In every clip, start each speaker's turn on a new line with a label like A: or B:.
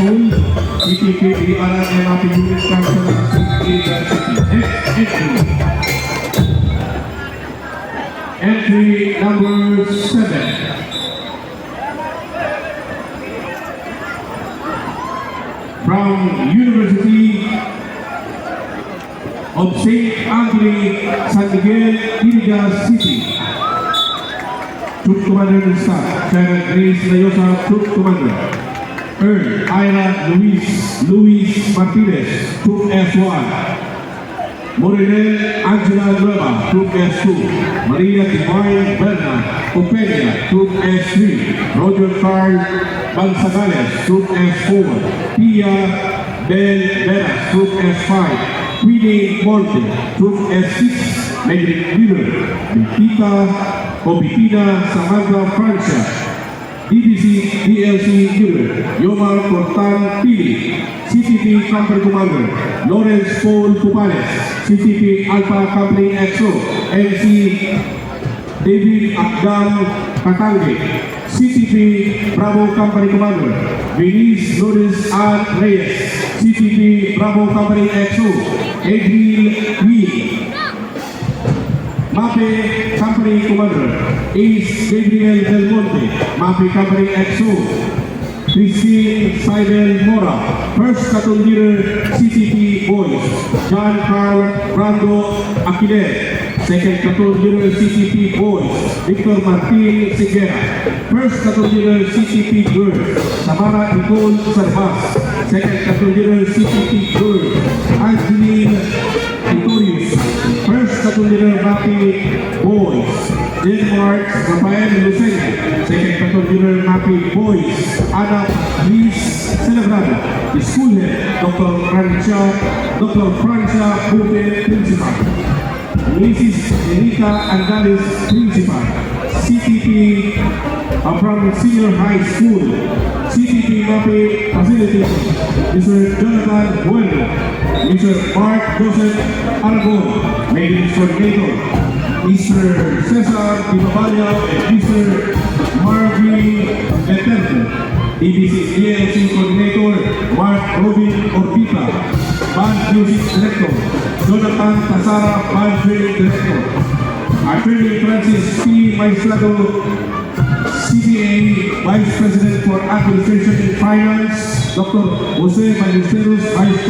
A: School, CPT, DRRM, MAPEH Unit Council, Entry number 7. From University of St. Anthony, San Miguel, Irigas City. Troop Commander Staff, Sharon Grace Layosa, Troop Commander. Earl Ira Luis Martinez, Troop S1. Morinel Angela Nueva, Troop S2. Maria Divine Berna Openia, Troop S3. Roger Carl Bansagales, Troop S4. Pia Bel Veras, Troop S5. Queenie Monte, Troop S6. Medic Leader, Bitina Samantha Francia. DDC DLC Leader, Yomar Cortan Pili. CPT Company Commander, Lawrence Paul Cupales. CPT Alpha Company XO, MC David Abdal Katange. CPT Bravo Company Commander, Venice Lourdes Ann Reyes. CPT Bravo Company XO, Adriel Wee. MAPEH Company Commander, Ace Gabriel Del Monte. MAPEH Company XO, Christine Seidel Mora. First Platoon Leader, CCP Boys, John Carl Brando Aquile. Second Platoon Leader, CCP Boys, Victor Martin Sigera. First Platoon Leader, CCP Girls, Samara Nicole Sarvas. Second Platoon Leader, CCP Girls, Angeline Victorious. First Platoon Leader, MAPEH Boys, Denmark Rafael Lucena. Second Platoon Leader, MAPEH Boys, Ana Liz Celebrado. The School Head, Dr. Francia Bute, Principal. Mrs. Erika Andalis, Principal. CPT from Senior High School. CPT MAPEH Facility, Mr. Jonathan Bueno. Mr. Mark Joseph Aragon, Maintenance Coordinator. Mr. Cesar Ibabaya and Mr. Marvin Eterno. DBC DLC Coordinator, Mark Robin Orbita. Band Music Director, Jonathan Tasara, Band Training Director. Attorney Francis P. Maestrado, CPA Vice President for Administration and Finance. Dr. Jose Ballesteros, Vice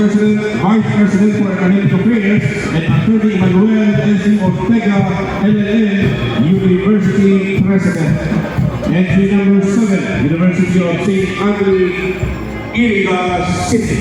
A: President for Academic Affairs. And Attorney Manuel S. Ortega, LLM, University President. Entry number 7, University of St. Anthony, Irigas City.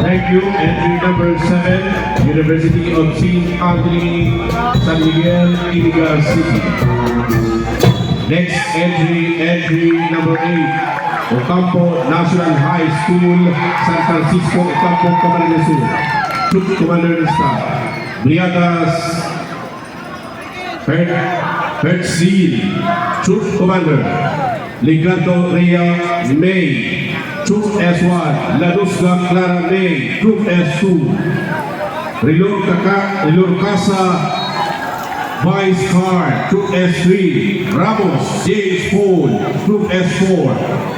A: Thank you. Entry number 7, University of St. Anthony, San Miguel, Irigas City. Next entry number 8, Ocampo National High School, San Francisco, Ocampo, Camarines Sur. Troop Commander Staff, Briadas Third Seal, Troop Commander Ligardo Rhea May, Troop S1, Ladusga Clara May, Troop S2, Rilor Casa Vice Car, Troop S3, Ramos James Paul, Troop S4,